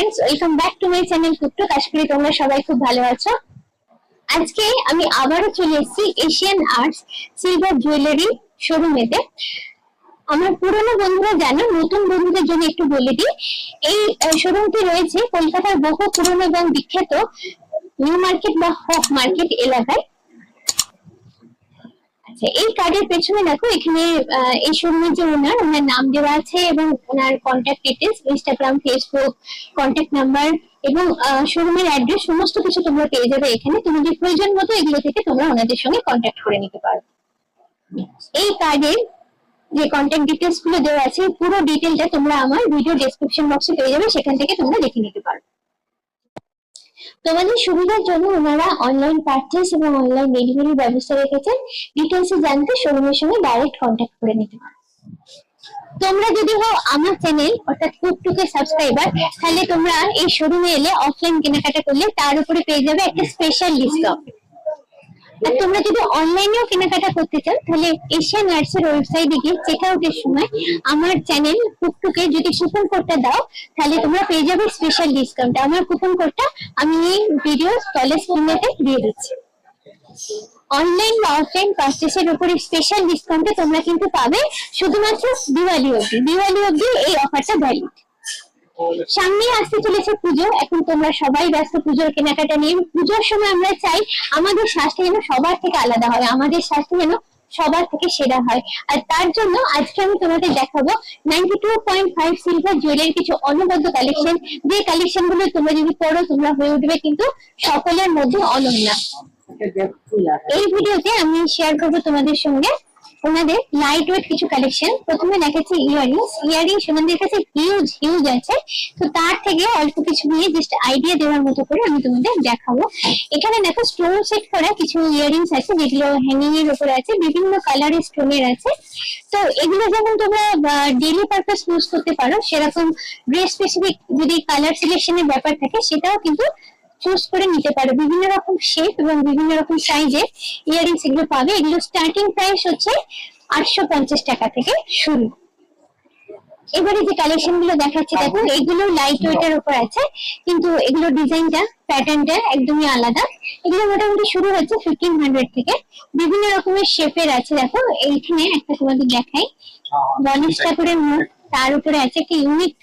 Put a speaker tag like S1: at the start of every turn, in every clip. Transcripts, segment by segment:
S1: Friends, welcome back to my channel কুকটুক। আশা করি তোমরা সবাই খুব ভালো আছো। আজকে আমি আবারও চলে এসেছি এশিয়ান আর্টস সিলভার জুয়েলারি শোরুমেতে। আমার পুরনো বন্ধুরা জানো, নতুন বন্ধুদের জন্য একটু বলে দিই, এই শোরুমটি রয়েছে কলকাতার বহু পুরনো এবং বিখ্যাত নিউ মার্কেট বা হক মার্কেট এলাকায়। আচ্ছা, এই কার্ডের পেছনে দেখো, এখানে এই শোরুমের যে ওনার নাম দেওয়া আছে এবং owner contact details, Instagram, Facebook, contact number এবং শোরুমের অ্যাড্রেস সমস্ত কিছু তোমরা পেয়ে যাবে এখানে। তোমাদের প্রয়োজন মতো এগুলো থেকে তোমরা ওনাদের সঙ্গে কন্ট্যাক্ট করে নিতে পারো। এই কার্ডের যে কন্ট্যাক্ট ডিটেলস গুলো দেওয়া আছে, পুরো ডিটেলটা তোমরা আমার ভিডিও ডেসক্রিপশন বক্সে পেয়ে যাবে, সেখান থেকে তোমরা দেখে নিতে পারো। তোমাদের সুবিধার জন্য ওনারা অনলাইন পারচেজ এবং অনলাইন ডেলিভারির ব্যবস্থা রেখেছেন। ডিটেলস জানতে শোরুমের সঙ্গে ডাইরেক্ট কন্ট্যাক্ট করে নিতে পারো। তোমরা যদি হও আমার চ্যানেল অর্থাৎ কুকটুকের সাবস্ক্রাইবার, তাহলে তোমরা এই শোরুমে এলে অফলাইন কেনাকাটা করলে তার উপরে পেয়ে যাবে একটা স্পেশাল ডিসকাউন্ট। আর তোমরা যদি অনলাইনেও কেনাকাটা করতে চাও, তাহলে এশিয়ান আর্টস এর ওয়েবসাইটে গিয়ে চেক আউটের সময় আমার চ্যানেল কুকটুকে যদি কুপন কোডটা দাও, তাহলে তোমরা পেয়ে যাবে স্পেশাল ডিসকাউন্ট। আমার কুপন কোডটা আমি এই ভিডিও তলে স্ক্রিনেতে দিয়ে দিচ্ছি। অনলাইন বা অফলাইন পারচেসের উপরে স্পেশাল ডিসকাউন্টে তোমরা কিন্তু পাবে শুধুমাত্র দিওয়ালি অবধি এই অফারটা ভ্যালিড। সামনে আসতে চলেছে পুজো, এখন তোমরা সবাই ব্যস্ত পুজোর কেনাকাটা নিয়ে। পুজোর সময় আমরা চাই আমাদের স্বাস্থ্য যেন সবার থেকে আলাদা হয়, আমাদের স্বাস্থ্য যেন সবার থেকে সেরা হয়। আর তার জন্য আজকে আমি তোমাদের দেখাবো 92.5 সিলভার জুয়েলারি কিছু অনবদ্য কালেকশন, যে কালেকশন গুলো তোমরা যদি পড়ো তোমরা হয়ে উঠবে কিন্তু সকলের মধ্যে অনন্যা। এই ভিডিওতে আমি শেয়ার করবো তোমাদের সঙ্গে ওনাদের লাইট ওয়েট কিছু কালেকশন। প্রথমে দেখাচ্ছি ইয়ারিংস ওনাদের কাছে হিউজ আছে, তো তার থেকে অল্প কিছু নিয়ে জাস্ট আইডিয়া দেওয়ার মতো করে আমি তোমাদের দেখাবো। এখানে দেখো স্টোন সেট করা কিছু ইয়ারিংস আছে, যেগুলো হ্যাঙ্গিং এর উপরে আছে, বিভিন্ন কালারের স্টোনের আছে। তো এগুলো যেমন তোমরা ডেইলি পারপাস ইউজ করতে পারো, সেরকম ড্রেস স্পেসিফিক যদি কালার সিলেকশনের ব্যাপার থাকে সেটাও কিন্তু চুজ করে নিতে পারো। বিভিন্ন রকম শেপ এবং বিভিন্ন রকম সাইজের ইয়ারিংস এগুলো পাবে। এগুলো স্টার্টিং প্রাইস হচ্ছে 850 টাকা থেকে শুরু। এবারে যে কালেকশন গুলো দেখাচ্ছি দেখো, এগুলো লাইট ওয়েট এর উপর আছে, কিন্তু এগুলো ডিজাইনটা প্যাটার্নটা একদমই আলাদা। এগুলো মোটামুটি শুরু হচ্ছে 1500 থেকে। বিভিন্ন রকমের শেপের আছে। দেখো এইখানে একটা তোমাদের দেখাই, গণেশ ঠাকুরের মুখ, তার উপরে আছে একটা ইউনিক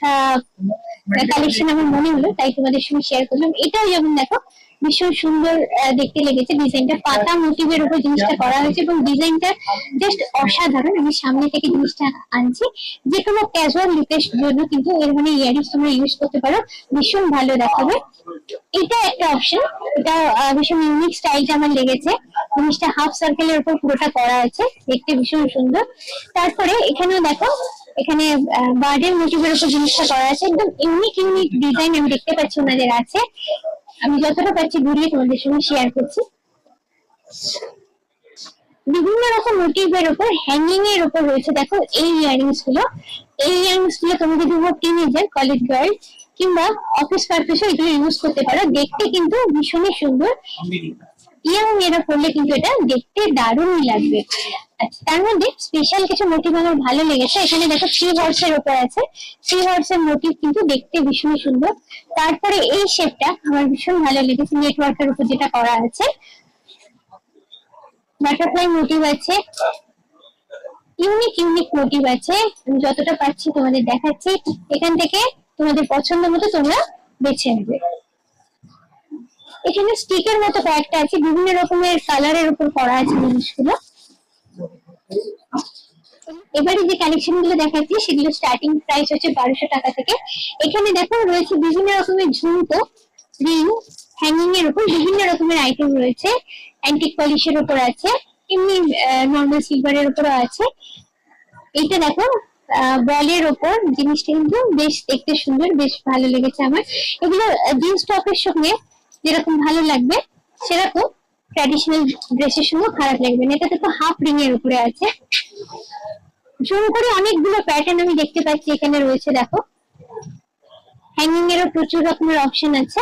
S1: কালেকশন আমার মনে হলো, তাই তোমাদের সঙ্গে শেয়ার করলাম। এটাও যেমন দেখো ভীষণ সুন্দর দেখতে লেগেছে, ডিজাইনটা পাতা মোটিভের উপর জিনিসটা করা হয়েছে এবং ডিজাইনটা জাস্ট অসাধারণ। আমি সামনে থেকে জিনিসটা আনছি, যে কোনো ক্যাজুয়াল লুকের জন্য কিন্তু এর মানে ইয়ারিংস তোমরা ইউজ করতে পারো, ভীষণ ভালো দেখাবে। এটা একটা অপশন, এটা ভীষণ ইউনিক স্টাইলটা আমার লেগেছে। জিনিসটা হাফ সার্কেলের উপর পুরোটা করা আছে, দেখতে ভীষণ সুন্দর। তারপরে এখানেও দেখো, এখানে বার্ডের মোটিভের উপর জিনিসটা করা আছে, একদম ইউনিক ডিজাইন আমি দেখতে পাচ্ছি ওনাদের আছে। আমি যতটা পাচ্ছি ঘুরিয়ে তোমাদের সঙ্গে শেয়ার করছি। বিভিন্ন রকম মোটিভের উপর হ্যাঙ্গিং এর উপর রয়েছে দেখো এই ইয়ারিংস গুলো। এই ইয়ারিংস গুলো তুমি যদি টিনেজার, কলেজ গার্ল কিংবা অফিস পারপাসে এগুলো ইউজ করতে পারো, দেখতে কিন্তু ভীষণই সুন্দর। ইয়াং মেয়েরা পড়লে কিন্তু এটা দেখতে দারুণই লাগবে। তার মধ্যে স্পেশাল কিছু মোটিভ আমার ভালো লেগেছে। এখানে দেখো 3 হর্সের উপর আছে, 3 হর্সের মোটিভ কিন্তু দেখতে ভীষণই সুন্দর। তারপরে এই শেপটা আমার ভীষণ ভালো লেগেছে, নেটওয়ার্কের উপর যেটা করা আছে, বাটারফ্লাই মোটিভ আছে, ইউনিক মোটিভ আছে। আমি যতটা পাচ্ছি তোমাদের দেখাচ্ছি, এখান থেকে তোমাদের পছন্দ মতো তোমরা বেছে নেবে। এখানে স্টিকের মতো কয়েকটা আছে, বিভিন্ন রকমের কালারের উপর করা আছে জিনিসগুলো। এবারে যে কালেকশন গুলো দেখাচ্ছি সেগুলো স্টার্টিং প্রাইস হচ্ছে 1200 টাকা থেকে। এখানে দেখো রয়েছে বিভিন্ন রকমের ঝুমকো, রিং, হ্যাঙ্গিং এর উপর বিভিন্ন রকমের আইটেম রয়েছে। অ্যান্টিক পলিশের উপর আছে, এমনি নর্মাল সিলভারের উপরও আছে। এইটা দেখো বলের উপর, জিনিসটা কিন্তু বেশ দেখতে সুন্দর, বেশ ভালো লেগেছে আমার। এগুলো জিন্স টপের সঙ্গে যেরকম ভালো লাগবে সেরকম ট্র্যাডিশনাল ড্রেসের সঙ্গে খারাপ লাগবে না। এটা দেখো হাফ রিং এর উপরে আছে, জুম করে অনেকগুলো প্যাটার্ন আমি দেখতে পাচ্ছি এখানে রয়েছে। দেখো হ্যাঙ্গিং এরও প্রচুর রকমের অপশন আছে।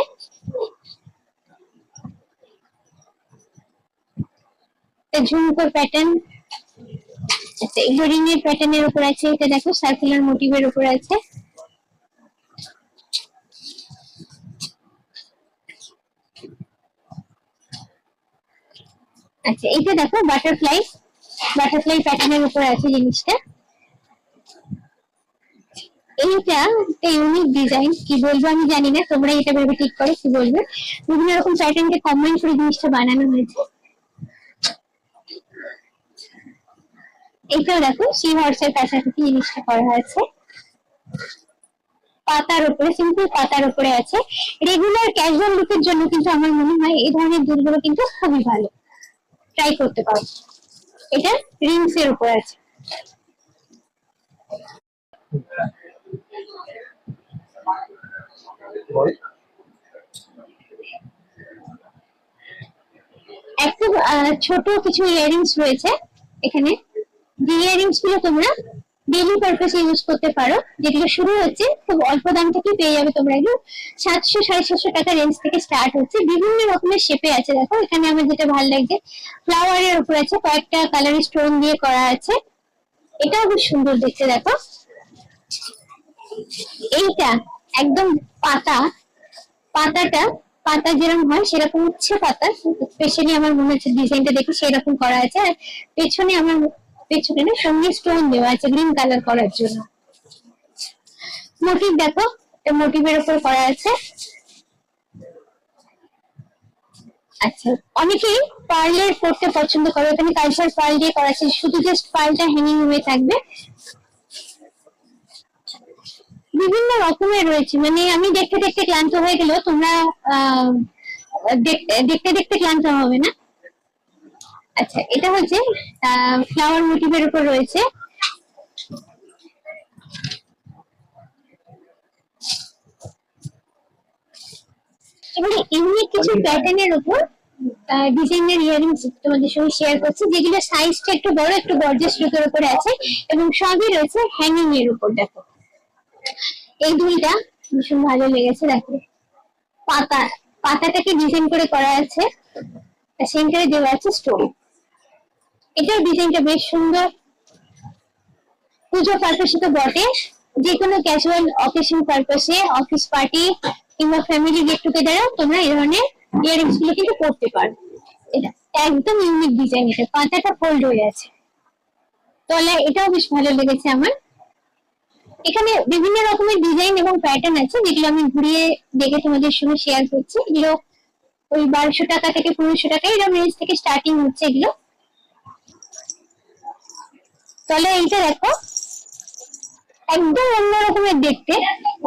S1: ঝুমকোর প্যাটার্ন, এগুলো রিং এর প্যাটার্নের উপর আছে। এটা দেখো সার্কুলার মোটিভের উপর আছে। আচ্ছা এইটা দেখো বাটারফ্লাই প্যাটার্নের উপরে আছে জিনিসটা। এইটা একটা ইউনিক ডিজাইন, কি বলবো আমি জানি না, তোমরা এটা ভেবে ঠিক করে কি বলবে। বিভিন্ন রকম প্যাটার্নকে কম্বাইন করে জিনিসটা বানানো হয়েছে। এইটাও দেখো সি হর্সের কাছাকাছি জিনিসটা করা হয়েছে, পাতার উপরে, সিম্পল পাতার উপরে আছে। রেগুলার ক্যাজুয়াল লুকের জন্য কিন্তু আমার মনে হয় এই ধরনের দুলগুলো কিন্তু খুবই ভালো, ট্রাই করতে পারো। এটা রিংস এর উপর আছে। একটু ছোট কিছু ইয়ারিংস রয়েছে এখানে, যে ইয়ারিংস গুলো তোমরা ডেইলি পারপাসে ইউজ করতে পারো, যেগুলো শুরু হচ্ছে খুব অল্প দাম থেকে পেয়ে যাবে তোমরা, এগুলো 700-750 টাকা রেঞ্জ থেকে স্টার্ট হচ্ছে। বিভিন্ন রকমের শেপে আছে, দেখো এখানে আমার যেটা ভালো লাগছে ফ্লাওয়ারের উপর আছে, কয়েকটা কালার স্টোন দিয়ে করা আছে, এটাও খুব সুন্দর দেখতে। দেখো এইটা একদম পাতাটা পাতা যেরকম হয় সেরকম হচ্ছে পাতা, স্পেশালি আমার মনে হচ্ছে ডিজাইনটা দেখে সেরকম করা আছে। আর পেছনে আমার পেছনে না সঙ্গে স্টোন দেওয়া আছে গ্রিন কালার করার জন্য। মোটিভ দেখো, মোটিভের উপর করা আছে। আচ্ছা অনেকেই পার্লের পড়তে পছন্দ করে, এখানে কালচার পার্ল দিয়ে করা আছে, শুধু জাস্ট পার্লটা হ্যাঙ্গিং হয়ে থাকবে। বিভিন্ন রকমের রয়েছে, মানে আমি দেখতে দেখতে ক্লান্ত হয়ে গেলেও তোমরা দেখতে দেখতে ক্লান্ত হবে না। আচ্ছা এটা হচ্ছে ফ্লাওয়ার মোটিভের উপর রয়েছে। এবারে ইউনিক কিছু প্যাটার্নের উপর ডিজাইনের ইয়ারিংস তোমাদের সঙ্গে শেয়ার করছি, যেগুলো সাইজটা একটু বড়, একটু গর্জিয়াস লুকের উপরে আছে এবং সবই রয়েছে হ্যাঙ্গিং এর উপর। দেখো এই দুইটা ভীষণ ভালো লেগেছে, দেখো পাতাটাকে ডিজাইন করে করা আছে, সেন্টারে দেওয়া আছে স্টোন। এটার ডিজাইনটা বেশ সুন্দর, পুজো পারপাসে তো বটে, যে কোনো ক্যাজুয়াল অকেশন পারপাসে, অফিস পার্টি কিংবা ফ্যামিলি গেট টুগেদারেও তোমরা এই ধরনের ইয়ারিংস গুলো কিন্তু পড়তে পারো। এটা একদম ইউনিক ডিজাইন, এটা পাতাটা ফোল্ড হয়ে আছে তলায়, এটাও বেশ ভালো লেগেছে আমার। এখানে বিভিন্ন রকমের ডিজাইন এবং প্যাটার্ন আছে, যেগুলো আমি ঘুরিয়ে দেখে তোমাদের সঙ্গে শেয়ার করছি। এগুলো ওই 1200 টাকা থেকে 1500 টাকা এরকম রেঞ্জ থেকে স্টার্টিং হচ্ছে এগুলো। তাহলে এইটা দেখো একদম অন্য রকমের দেখতে,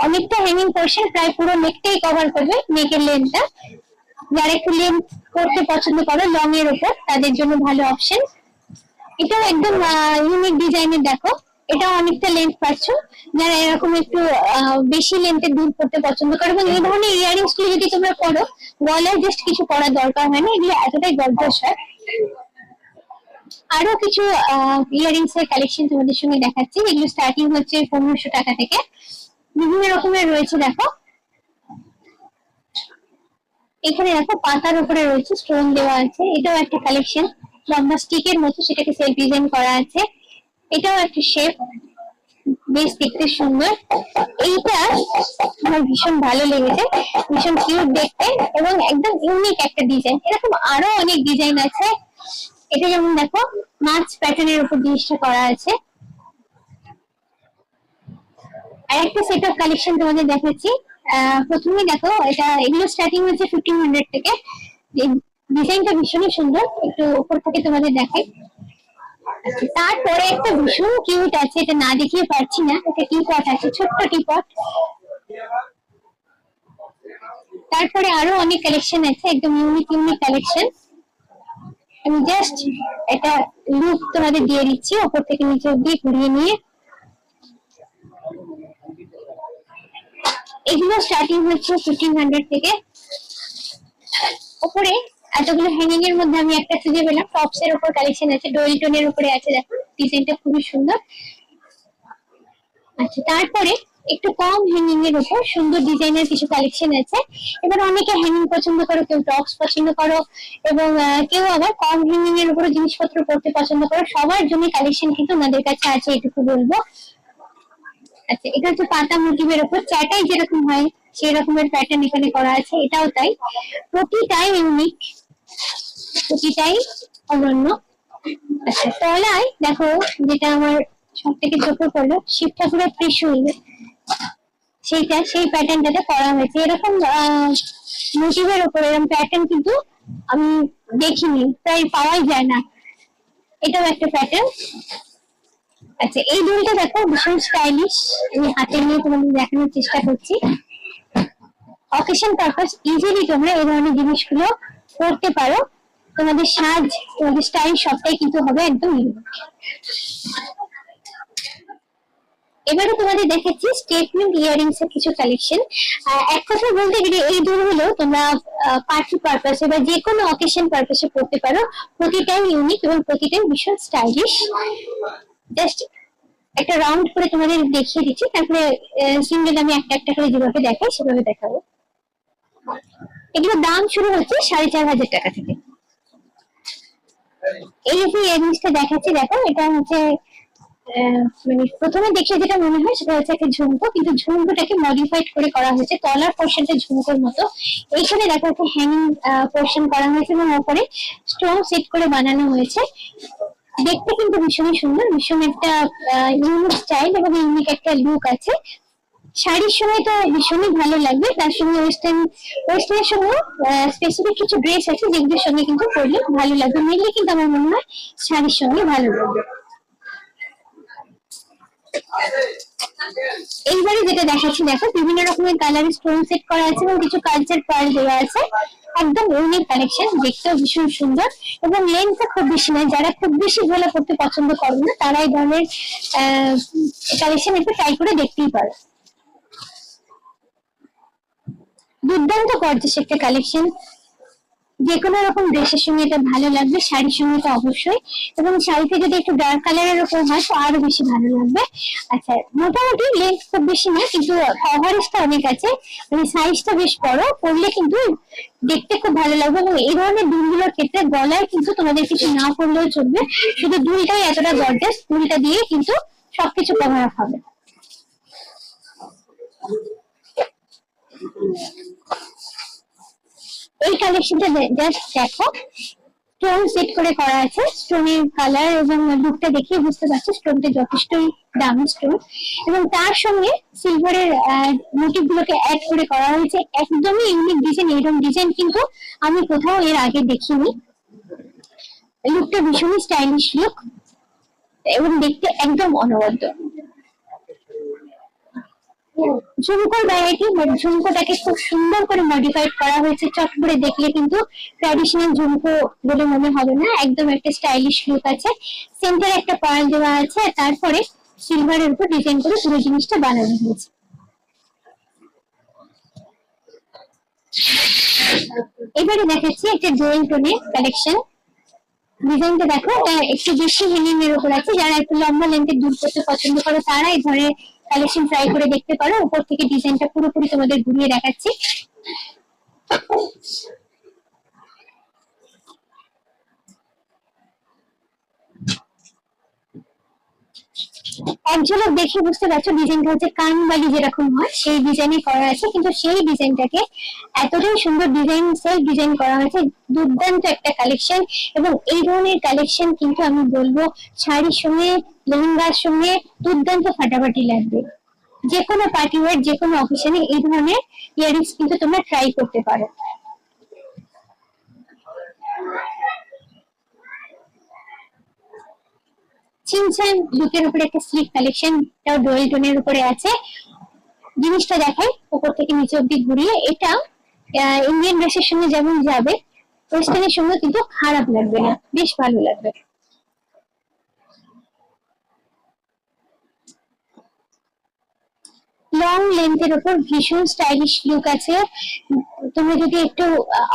S1: অনেকটা হ্যাঙ্গিং পোর্শন, প্রায় পুরো নেকটাই কভার করবে, নেকের লেন্থটা। যারা একটু লেন্থ করতে পছন্দ করো লং এর উপর, তাদের জন্য ভালো অপশন। এটাও একদম ইউনিক ডিজাইনের, দেখো এটাও অনেকটা লেন্থ পাচ্ছ, যারা এরকম একটু বেশি লেন্থের দুল করতে পছন্দ করো। এবং এই ধরনের ইয়ারিংস গুলো যদি তোমরা করো, গলায় জাস্ট কিছু করার দরকার হয় না, এগুলো এতটাই গর্জাস হয়। আরো কিছু ইয়ারিংস এর কালেকশন তোমাদের সঙ্গে দেখাচ্ছি, এগুলো স্টার্টিং হচ্ছে 1500 টাকা থেকে, বিভিন্ন রকমের রয়েছে। দেখো এখানে দেখো পাতার উপরে রয়েছে স্টোন দেওয়া আছে, এটাও একটা কালেকশন, লম্বা স্টিকের মতো, সেটাকে সেলফ ডিজাইন করা আছে। এটাও একটা শেপ, বেশ দেখতে সুন্দর। এইটা আমার ভীষণ ভালো লেগেছে, ভীষণ কিউট দেখতে এবং একদম ইউনিক একটা ডিজাইন। এরকম আরো অনেক ডিজাইন আছে। এটা যেমন দেখো মাছ প্যাটার্নের উপর জিনিসটা করা আছে। আর একটা সেট অফ কালেকশন তোমাদের দেখাচ্ছি। প্রথমেই দেখো এগুলো স্টার্টিং হচ্ছে 1500 থেকে। ডিজাইনটা ভীষণই সুন্দর, একটু উপর থেকে তোমাদের দেখাই। তারপরে একটা ভীষণ কিউট আছে, এটা না দেখিয়ে পারছি না, এটা টিপট আছে, ছোট্ট টিপট। তারপরে আরো অনেক কালেকশন আছে, একদম ইউনিক কালেকশন। আমি জাস্ট এটা লুক তোমাদের দিয়ে দিচ্ছি উপর থেকে নিচে অব্দি ঘুরিয়ে নিয়ে। এগুলো স্টার্টিং হচ্ছে 1500 থেকে। উপরে এতগুলো হ্যাঙ্গিং এর মধ্যে আমি একটা খুঁজে পেলাম, টপস এর উপর কালেকশন আছে, ডোয়েলটনের উপরে আছে, দেখো ডিজাইনটা খুবই সুন্দর। আচ্ছা তারপরে একটু কম হ্যাঙ্গিং এর উপর সুন্দর ডিজাইনের কিছু কালেকশন আছে। এবার অনেকে হ্যাঙ্গিং পছন্দ করো, কেউ টপস পছন্দ করো, এবং কেউ আবার কম হ্যাঙ্গিং এর উপরে জিনিসপত্র পড়তে পছন্দ করো, সবার জন্য কালেকশন কিন্তু আমাদের কাছে আছে, এটুকু বলবো। আচ্ছা এটা হচ্ছে পাতা মোটিভের উপর, চাটাই যেরকম হয় সেই রকমের প্যাটার্ন এখানে করা আছে, এটাও তাই। প্রতিটাই ইউনিক, প্রতিটাই অনন্য। আচ্ছা, তলায় দেখো যেটা আমার সব থেকে চোখে পড়লো, শিব ঠাকুরের ত্রিশূল, সেইটা সেই প্যাটার্নটাতে করা হয়েছে। এরকম মোটিভের উপরে এরকম প্যাটার্ন কিন্তু আমি দেখিনি, প্রায় পাওয়াই যায় না। এটাও একটা প্যাটার্ন। আচ্ছা, এই দুলটা দেখো ভীষণ স্টাইলিশ, আমি হাতে নিয়ে তোমাদের দেখানোর চেষ্টা করছি। অকেশন পারপাস ইজিলি তোমরা এই ধরনের জিনিসগুলো করতে পারো, তোমাদের সাজ, তোমাদের স্টাইল সবটাই কিন্তু হবে একদম ইউনিক। এবারে তোমাদের দেখাচ্ছি স্টেটমেন্ট ইয়ারিংস এর কিছু কালেকশন। এক কথা বলতে গেলে এই দুলগুলো তোমরা পার্টি পারপাসে বা যে কোনো অকেশন পারপাসে পড়তে পারো, প্রতিটাই ইউনিক এবং প্রতিটাই ভীষণ স্টাইলিশ। জাস্ট একটা রাউন্ড করে তোমাদের দেখিয়ে দিচ্ছি, তারপরে সিঙ্গেল আমি একটা একটা করে যেভাবে দেখাই সেভাবে দেখাবো। এগুলোর দাম শুরু হচ্ছে 4,500 টাকা থেকে। এই যে ইয়ারিংসটা দেখাচ্ছি, দেখো এটা হচ্ছে মানে প্রথমে দেখে যেটা মনে হয় সেটা হচ্ছে একটা ঝুমকো, কিন্তু ঝুমকোটাকে মডিফাইড করে করা হয়েছে, তলার পোর্শনটা ঝুমকোর মতো। এইখানে দেখো একটা হ্যাঙ্গিং পোর্শন করা হয়েছে এবং ওপরে স্টোন সেট করে বানানো হয়েছে। দেখতে কিন্তু ভীষণই সুন্দর, ভীষণ একটা ইউনিক স্টাইল এবং ইউনিক একটা লুক আছে। শাড়ির সময় তো ভীষণই ভালো লাগবে, তার সঙ্গে ওয়েস্টার্নের সঙ্গে স্পেসিফিক কিছু ড্রেস আছে যেগুলোর সঙ্গে কিন্তু পরলে ভালো লাগবে। মেনলি কিন্তু আমার মনে হয় শাড়ির সঙ্গে ভালো লাগবে। এইবারে যেটা দেখাচ্ছি, দেখো বিভিন্ন রকমের কালারের স্টোন সেট করা আছে এবং কিছু কালচার পার্ল দেওয়া আছে। একদম ইউনিক কালেকশন, দেখতেও ভীষণ সুন্দর এবং লেন্থটা খুব বেশি নয়। যারা খুব বেশি ঝোলা পড়তে পছন্দ করে না তারা এই ধরনের কালেকশন একটু ট্রাই করে দেখতেই পারে। দুর্দান্ত গর্জিয়াস একটা কালেকশন, যে কোনো রকম ড্রেসের সঙ্গে এটা ভালো লাগবে, শাড়ির সঙ্গে তো অবশ্যই, এবং শাড়িতে যদি একটু ডার্ক কালারের উপর হয় তো আরো বেশি ভালো লাগবে। আচ্ছা, মোটামুটি লেন্থ খুব বেশি না, কিন্তু কভারেজটা অনেক আছে, মানে সাইজটা বেশ বড়, পরলে কিন্তু দেখতে খুব ভালো লাগবে। এবং এই ধরনের দুলগুলোর ক্ষেত্রে গলায় কিন্তু তোমাদের কিছু না পরলেও চলবে, শুধু দুলটাই এতটা গর্জিয়াস, দুলটা দিয়ে কিন্তু সবকিছু কভার আপ হবে। এই কালেকশনটা জাস্ট দেখো, স্টোন সেট করে করা আছে, স্টোনের কালার এবং লুকটা দেখে বুঝতে পারছো স্টোনটা যথেষ্টই দামি স্টোন, এবং তার সঙ্গে সিলভারের মোটিভ গুলোকে অ্যাড করে করা হয়েছে। একদমই ইউনিক ডিজাইন, এরকম ডিজাইন কিন্তু আমি কোথাও এর আগে দেখিনি। লুকটা ভীষণই স্টাইলিশ লুক এবং দেখতে একদম অনবদ্য। ঝুমকোর ভ্যারাইটি, ঝুমকোটাকে খুব সুন্দর করে মডিফাইড করা হয়েছে, চট করে দেখলে কিন্তু ট্র্যাডিশনাল ঝুমকো বলে মনে হবে না, একদম একটা স্টাইলিশ লুক আছে। সেন্টারে একটা পার্ল দেওয়া আছে, আর তারপরে সিলভারের উপর ডিজাইন করে পুরো জিনিসটা বানানো হয়েছে। এবারে দেখাচ্ছি একটা ডুয়েল টোনের কালেকশন। ডিজাইনটা দেখো, একটু বেশি হ্যাঙ্গিং এর উপর আছে, যারা একটু লম্বা লেন্থের দুল করতে পছন্দ করো তারা এই ধরনের কালেকশন ট্রাই করে দেখতে পারো। উপর থেকে ডিজাইনটা পুরোপুরি তোমাদের ঘুরিয়ে দেখাচ্ছি। এক ঝলক দেখে বুঝতে পারছো ডিজাইনটা হচ্ছে কানবালি যেরকম হয় সেই ডিজাইনে করা আছে, কিন্তু সেই ডিজাইনটাকে এতটাই সুন্দর ডিজাইন, সেলফ ডিজাইন করা হয়েছে। দুর্দান্ত একটা কালেকশন, এবং এই ধরনের কালেকশন কিন্তু আমি বলবো শাড়ির সঙ্গে, লেহেঙ্গার সঙ্গে দুর্দান্ত ফাটাফাটি লাগবে। যে কোনো পার্টি ওয়ার, যে কোনো অকেশনে এই ধরনের ইয়ারিংস কিন্তু তোমরা ট্রাই করতে পারো। চিনচান লুকের উপরে একটা স্লিক কালেকশন, এটাও ডুয়েল টোনের উপরে আছে। জিনিসটা দেখাই উপর থেকে নিচে অব্দি ঘুরিয়ে, এটা ইন্ডিয়ান ড্রেসের সঙ্গে যেমন যাবে, ওয়েস্টার্নের সঙ্গে কিন্তু খারাপ লাগবে না, বেশ ভালো লাগবে। লং লেন্থের উপর ভীষণ স্টাইলিশ লুক আছে। তুমি যদি একটু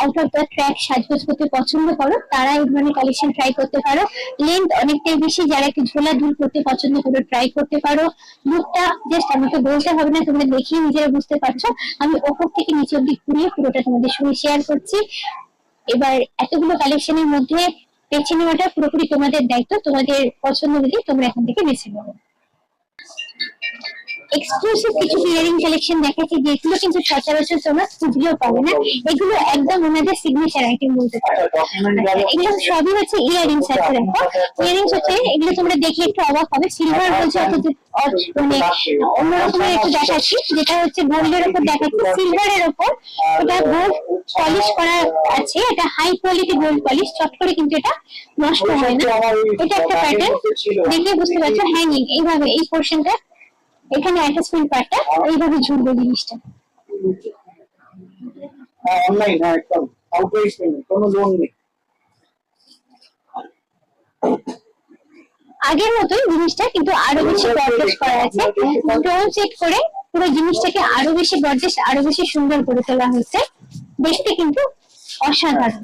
S1: আউট অফ দ্য ট্র্যাক সাজগোজ করতে পছন্দ করো তারা এই ধরনের কালেকশন ট্রাই করতে পারো। লেন্থ অনেকটাই বেশি, যারা একটু ঝোলা দুল করতে পছন্দ করো ট্রাই করতে পারো। লুকটা জাস্ট আমাকে বলতে হবে না, তোমরা দেখিয়ে নিজেরা বুঝতে পারছো। আমি ওপর থেকে নিচে অব্দি ঘুরিয়ে পুরোটা তোমাদের সঙ্গে শেয়ার করছি। এবার এতগুলো কালেকশনের মধ্যে বেছে নেওয়াটা পুরোপুরি তোমাদের দায়িত্ব, তোমাদের পছন্দ অনুযায়ী তোমরা এখান থেকে বেছে নেবো। এক্সক্লুসিভ কিছু ইয়ারিং কালেকশন দেখাচ্ছি, যেগুলো কিন্তু সচরাচর তোমরা খুঁজলেও পাবে না। এগুলো একদম ওনাদের সিগনেচার আইটেম বলতে পারো। এগুলো সবই হচ্ছে ইয়ারিংস আছে। দেখো ইয়ারিংস হচ্ছে, এগুলো তোমরা দেখলে একটু অবাক হবে। সিলভার বলছে মানে অন্যরকমের একটু দেখাচ্ছি, যেটা হচ্ছে গোল্ডের উপর দেখাচ্ছি, সিলভারের উপর ওটা গোল্ড পলিশ করা আছে। এটা হাই কোয়ালিটি গোল্ড পলিশ, চট করে কিন্তু এটা নষ্ট হয় না। এটা একটা প্যাটার্ন, দেখে বুঝতে পারছো। হ্যাঙ্গিং এইভাবে, এই পোর্শনটা এখানে অ্যাটাচমেন্ট পার্টটা এইভাবে ঝুলবে জিনিসটা।
S2: অনলাইন, হ্যাঁ একদম আউটরাইট পেমেন্ট, কোনো লোন নেই।
S1: আগের মতোই জিনিসটা, কিন্তু আরো বেশি গর্জিয়াস করা আছে। স্টোন সেট করে পুরো জিনিসটাকে আরো বেশি গর্জিয়াস, আরো বেশি সুন্দর করে তোলা হয়েছে। দেখতে কিন্তু অসাধারণ।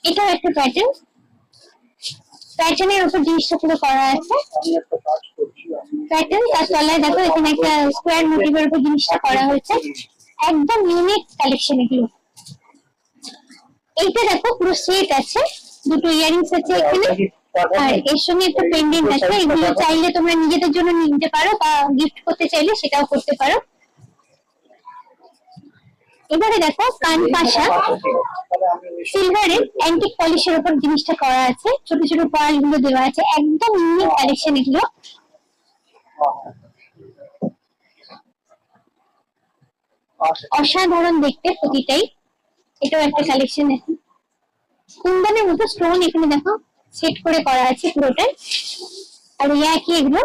S1: এটাও একটা প্যাটার্ন, প্যাটার্নের উপর জিনিসটা পুরো করা আছে। প্যাটার্ন তার তলায় দেখো এখানে একটা স্কোয়ার মোটিভের উপর জিনিসটা করা হয়েছে। একদম ইউনিক কালেকশন এগুলো। এইটা দেখো পুরো সেট আছে, দুটো ইয়ারিংস আছে এখানে, আর এর সঙ্গে একটা পেন্ডেন্ট আছে। এগুলো চাইলে তোমরা নিজেদের জন্য নিতে পারো, বা গিফট করতে চাইলে সেটাও করতে পারো। এবারে দেখো কান পাশা সিলভারের অ্যান্টিক পলিশের উপর জিনিসটা করা আছে, ছোট ছোট পার্ল গুলো দেওয়া আছে। একদম ইউনিক কালেকশন এগুলো। অসাধারণ দেখতে প্রতিটাই। এটাও একটা কালেকশন আছে। কুন্দনের মতো স্টোন এখানে দেখো সেট করে করা আছে পুরোটাই। আর একই এগুলো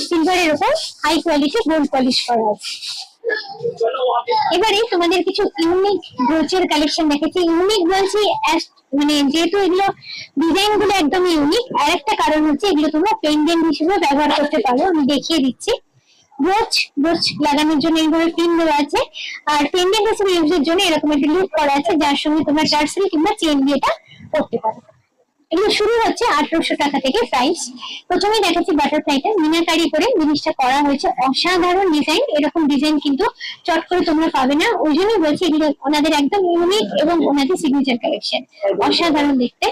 S1: সিলভারের উপর হাই কোয়ালিটি গোল্ড পলিশ করা আছে। এবারে তোমাদের কিছু ইউনিক ব্রোচের কালেকশন দেখাচ্ছি। ইউনিক বলছি মানে যেহেতু এগুলো ডিজাইন গুলো একদম ইউনিক, আর একটা কারণ হচ্ছে এগুলো তোমরা পেন্ডেন্ট হিসেবে ব্যবহার করতে পারো। আমি দেখিয়ে দিচ্ছি। ব্রোচ লাগানোর জন্য এইভাবে পিন দেওয়া আছে, আর পেন্ডেন্ট হিসেবে ইউজের জন্য এরকম একটা লুপ করা আছে, যার সঙ্গে তোমরা টার্সেল কিংবা চেন দিয়ে এটা করতে পারো। এগুলো শুরু হচ্ছে 1800 টাকা থেকে প্রাইস। প্রথমেই দেখাচ্ছি বাটারফ্লাইটা, মিনাকারি করে জিনিসটা করা হয়েছে। অসাধারণ ডিজাইন, এরকম ডিজাইন কিন্তু চট করে তোমরা পাবে না। ওই জন্যই বলছি এগুলো ওনাদের একদম ইউনিক এবং ওনাদের সিগনেচার কালেকশন, অসাধারণ দেখতে।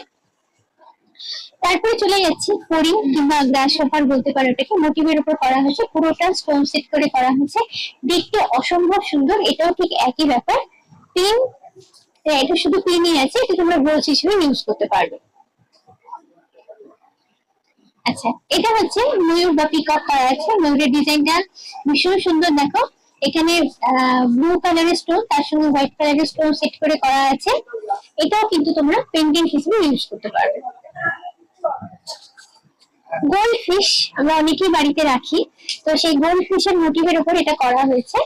S1: তারপরে চলে যাচ্ছি ফড়িং কিংবা গ্রাস শপার বলতে পারো এটাকে, মোটিভের উপর করা হয়েছে। পুরোটা স্টোন সেট করে করা হয়েছে, দেখতে অসম্ভব সুন্দর। এটাও ঠিক একই ব্যাপার, পিন, এটা শুধু পিনই আছে, এটা তোমরা ব্রোচ হিসেবে ইউজ করতে পারবে। আচ্ছা, এটা হচ্ছে ময়ূর বা পিকক করা আছে। ময়ূরের ডিজাইনটা ভীষণ সুন্দর। দেখো এখানে ব্লু কালারের স্টোন, তার সঙ্গে হোয়াইট কালারের স্টোন সেট করে করা আছে। এটাও কিন্তু তোমরা পেন্ডেন্ট হিসেবে ইউজ করতে পারবে। গোল্ড ফিশ আমরা অনেকেই বাড়িতে রাখি, তো সেই গোল্ড ফিশের মোটিভের উপর এটা করা হয়েছে।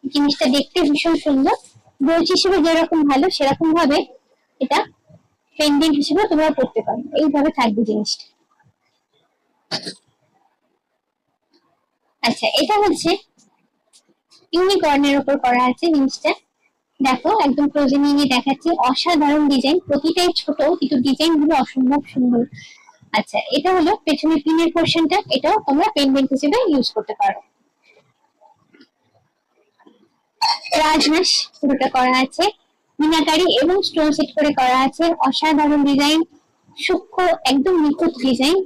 S1: জিনিসটা দেখতে ভীষণ সুন্দর। ব্রোচ হিসেবে যেরকম ভালো, সেরকম ভাবে এটা পেন্ডেন্ট হিসেবে তোমরা করতে পারো। এইভাবে থাকবে জিনিসটা। আচ্ছা, এটা হচ্ছে ইউনিকর্নের উপর করা আছে জিনিসটা। দেখো একদম ক্লোজে নিয়ে দেখাচ্ছি, অসাধারণ ডিজাইন। প্রতিটাই ছোট, কিন্তু ডিজাইন গুলো অসম্ভব সুন্দর। আচ্ছা, এটা হলো পেছনের পিনের পোর্শনটা, এটাও তোমরা পেন্ডেন্ট হিসেবে ইউজ করতে পারো। রাজহাঁস পুরোটা করা আছে, মিনাকারি এবং স্টোন সেট করে করা আছে। অসাধারণ ডিজাইন, সূক্ষ্ম একদম নিখুঁত ডিজাইন।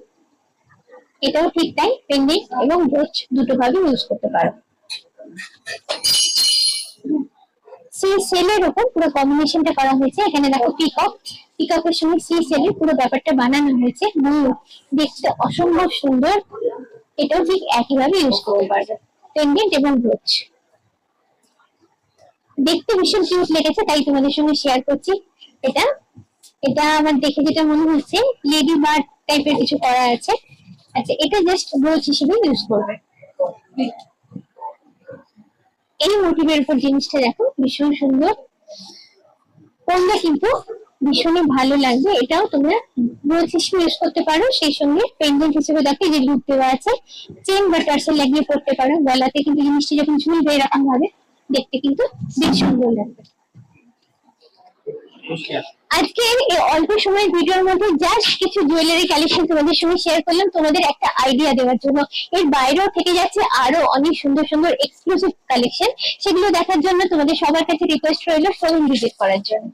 S1: এটাও ঠিক তাই, পেন্ডেন্ট এবং ব্রোচ দুটো ভাবে ইউজ করতে পারো। সি সেলের উপর পুরো কম্বিনেশনটা করা হয়েছে। এখানে দেখো পিককের সঙ্গে সি সেলের পুরো ব্যাপারটা বানানো হয়েছে। দেখতে অসম্ভব সুন্দর। এটাও ঠিক একইভাবে ইউজ করতে পারবে, পেন্ডেন্ট এবং ব্রোচ। দেখতে ভীষণ কিউট লেগেছে, তাই তোমাদের সঙ্গে শেয়ার করছি। এটা এটা আমার দেখে যেটা মনে হচ্ছে লেডি বার্ড টাইপের কিছু করা আছে। আচ্ছা, এটা জাস্ট ব্রোচ হিসেবে ইউজ করবে। এই মোটিভের উপর জিনিসটা দেখো ভীষণ সুন্দর, পরলে কিন্তু ভীষণই ভালো লাগবে। এটাও তোমরা ব্রোচ হিসেবে ইউজ করতে পারো, সেই সঙ্গে পেন্ডেন্ট হিসেবে দেখো যে লুপ দেওয়া আছে, চেন বা টার্সেল লাগিয়ে পড়তে পারো। গলাতে কিন্তু জিনিসটা যখন ঝুলবে এরকম ভাবে দেখতে কিন্তু বেশ সুন্দর লাগবে। আজকে এই অল্প সময় ভিডিওর মধ্যে জাস্ট কিছু জুয়েলারি কালেকশন তোমাদের সঙ্গে শেয়ার করলাম, তোমাদের একটা আইডিয়া দেওয়ার জন্য। এর বাইরেও থেকে যাচ্ছে আরো অনেক সুন্দর সুন্দর এক্সক্লুসিভ কালেকশন, সেগুলো দেখার জন্য তোমাদের সবার কাছে রিকোয়েস্ট রইল শোরুম ভিজিট করার জন্য।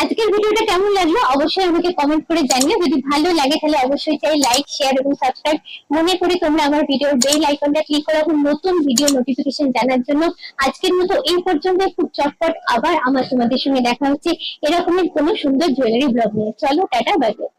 S1: আজকের ভিডিওটা কেমন লাগলো অবশ্যই আমাকে কমেন্ট করে জানিও। যদি ভালো লাগে তাহলে অবশ্যই চাই লাইক, শেয়ার এবং সাবস্ক্রাইব। মনে করে তোমরা আমার ভিডিওর বেল আইকনটা ক্লিক করে রাখো নতুন ভিডিও নোটিফিকেশন জানার জন্য। আজকের মতো এই পর্যন্ত। খুব চটপট আবার আমার তোমাদের সঙ্গে দেখা হচ্ছে এরকমই কোনো সুন্দর জুয়েলারি ব্লগ নিয়ে। চলো টাটা, বাই বাই।